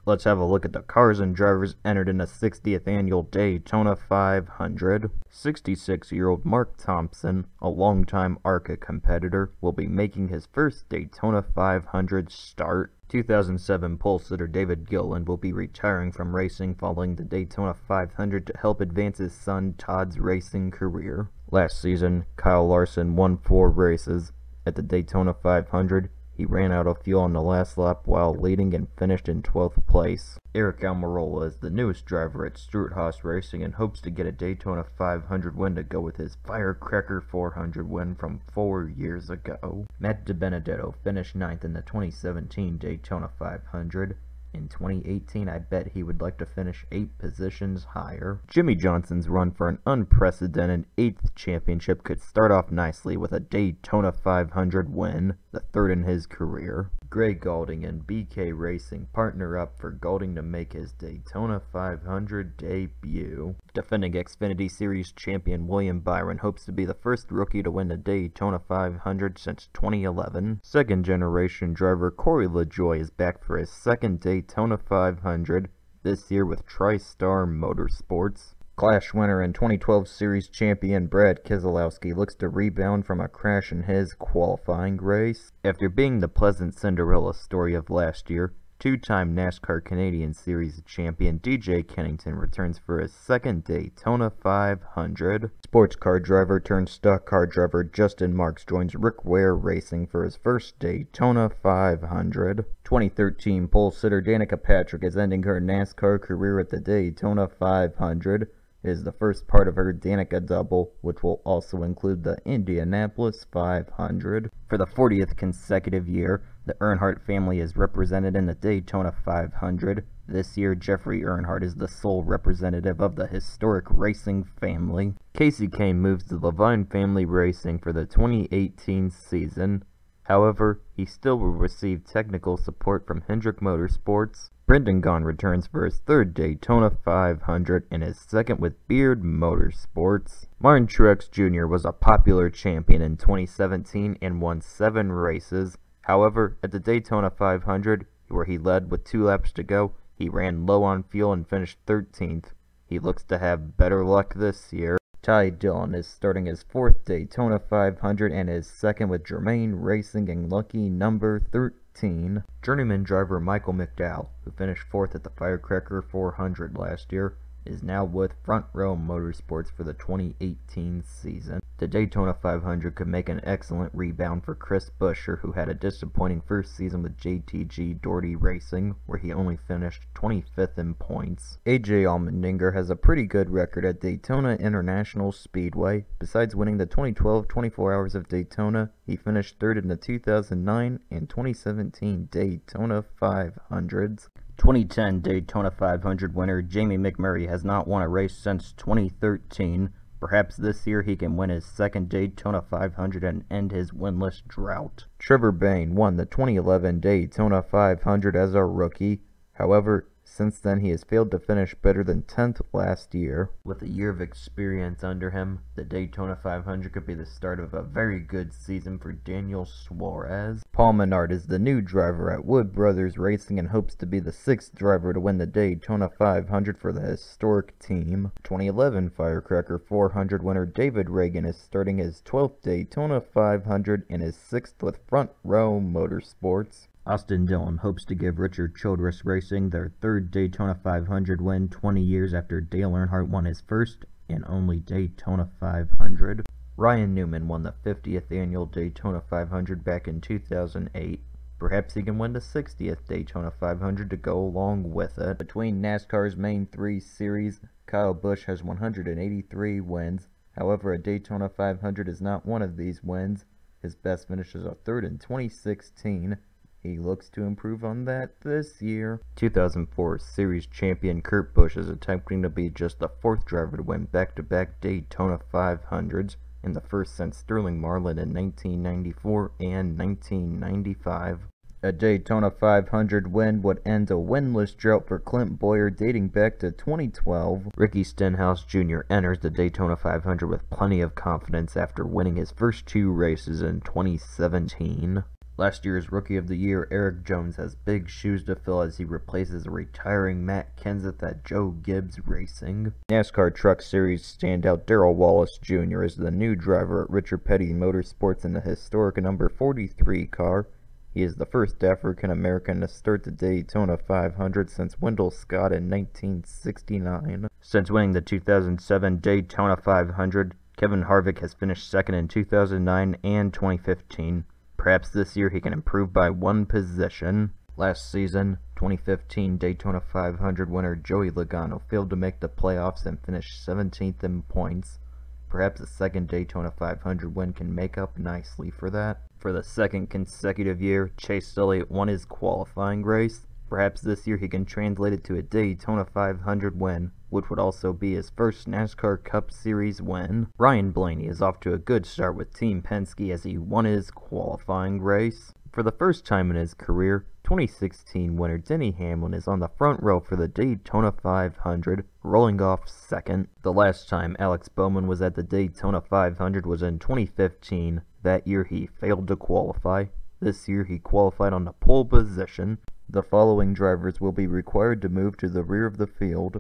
Let's have a look at the cars and drivers entered in the 60th Annual Daytona 500. 66-year-old Mark Thompson, a longtime ARCA competitor, will be making his first Daytona 500 start. 2007 pole sitter David Gilliland will be retiring from racing following the Daytona 500 to help advance his son Todd's racing career. Last season, Kyle Larson won 4 races. At the Daytona 500, he ran out of fuel on the last lap while leading and finished in 12th place. Aric Almirola is the newest driver at Stewart-Haas Racing and hopes to get a Daytona 500 win to go with his Firecracker 400 win from 4 years ago. Matt DiBenedetto finished 9th in the 2017 Daytona 500. In 2018, I bet he would like to finish 8 positions higher. Jimmie Johnson's run for an unprecedented 8th championship could start off nicely with a Daytona 500 win, the 3rd in his career. Greg Gaulding and BK Racing partner up for Gaulding to make his Daytona 500 debut. Defending Xfinity Series champion William Byron hopes to be the first rookie to win the Daytona 500 since 2011. Second-generation driver Corey Lajoie is back for his second Daytona 500, this year with TriStar Motorsports. Clash winner and 2012 Series champion Brad Keselowski looks to rebound from a crash in his qualifying race. After being the pleasant Cinderella story of last year, two-time NASCAR Canadian Series champion DJ Kennington returns for his second Daytona 500. Sports car driver turned stock car driver Justin Marks joins Rick Ware Racing for his first Daytona 500. 2013 pole sitter Danica Patrick is ending her NASCAR career at the Daytona 500. It is the first part of her Danica double, which will also include the Indianapolis 500. For the 40th consecutive year, the Earnhardt family is represented in the Daytona 500. This year, Jeffrey Earnhardt is the sole representative of the historic racing family. Casey Kahne moves to Levine Family Racing for the 2018 season. However, he still will receive technical support from Hendrick Motorsports. Brendan Gaughan returns for his 3rd Daytona 500 and his 2nd with Beard Motorsports. Martin Truex Jr. was a popular champion in 2017 and won 7 races. However, at the Daytona 500, where he led with 2 laps to go, he ran low on fuel and finished 13th. He looks to have better luck this year. Ty Dillon is starting his 4th Daytona 500 and his 2nd with Germain Racing and lucky number 13. Journeyman driver Michael McDowell, who finished 4th at the Firecracker 400 last year, is now with Front Row Motorsports for the 2018 season. The Daytona 500 could make an excellent rebound for Chris Buescher, who had a disappointing first season with JTG Doherty Racing, where he only finished 25th in points. AJ Allmendinger has a pretty good record at Daytona International Speedway. Besides winning the 2012 24 Hours of Daytona, he finished 3rd in the 2009 and 2017 Daytona 500s. 2010 Daytona 500 winner Jamie McMurray has not won a race since 2013. Perhaps this year he can win his 2nd Daytona 500 and end his winless drought. Trevor Bayne won the 2011 Daytona 500 as a rookie. However, since then he has failed to finish better than 10th last year. With a year of experience under him, the Daytona 500 could be the start of a very good season for Daniel Suarez. Paul Menard is the new driver at Wood Brothers Racing and hopes to be the 6th driver to win the Daytona 500 for the historic team. 2011 Firecracker 400 winner David Reagan is starting his 12th Daytona 500 and his 6th with Front Row Motorsports. Austin Dillon hopes to give Richard Childress Racing their 3rd Daytona 500 win 20 years after Dale Earnhardt won his first and only Daytona 500. Ryan Newman won the 50th Annual Daytona 500 back in 2008. Perhaps he can win the 60th Daytona 500 to go along with it. Between NASCAR's main 3 series, Kyle Busch has 183 wins. However, a Daytona 500 is not one of these wins. His best finish is a 3rd in 2016. He looks to improve on that this year. 2004 Series champion Kurt Busch is attempting to be just the 4th driver to win back-to-back Daytona 500s, and the first since Sterling Marlin in 1994 and 1995. A Daytona 500 win would end a winless drought for Clint Bowyer dating back to 2012. Ricky Stenhouse Jr. enters the Daytona 500 with plenty of confidence after winning his first 2 races in 2017. Last year's Rookie of the Year, Eric Jones, has big shoes to fill as he replaces a retiring Matt Kenseth at Joe Gibbs Racing. NASCAR Truck Series standout Darrell Wallace Jr. is the new driver at Richard Petty Motorsports in the historic number 43 car. He is the first African-American to start the Daytona 500 since Wendell Scott in 1969. Since winning the 2007 Daytona 500, Kevin Harvick has finished second in 2009 and 2015. Perhaps this year he can improve by one position. Last season, 2015 Daytona 500 winner Joey Logano failed to make the playoffs and finished 17th in points. Perhaps a second Daytona 500 win can make up nicely for that. For the second consecutive year, Chase Elliott won his qualifying race. Perhaps this year he can translate it to a Daytona 500 win, which would also be his first NASCAR Cup Series win. Ryan Blaney is off to a good start with Team Penske as he won his qualifying race. For the first time in his career, 2016 winner Denny Hamlin is on the front row for the Daytona 500, rolling off second. The last time Alex Bowman was at the Daytona 500 was in 2015. That year he failed to qualify. This year he qualified on the pole position. The following drivers will be required to move to the rear of the field: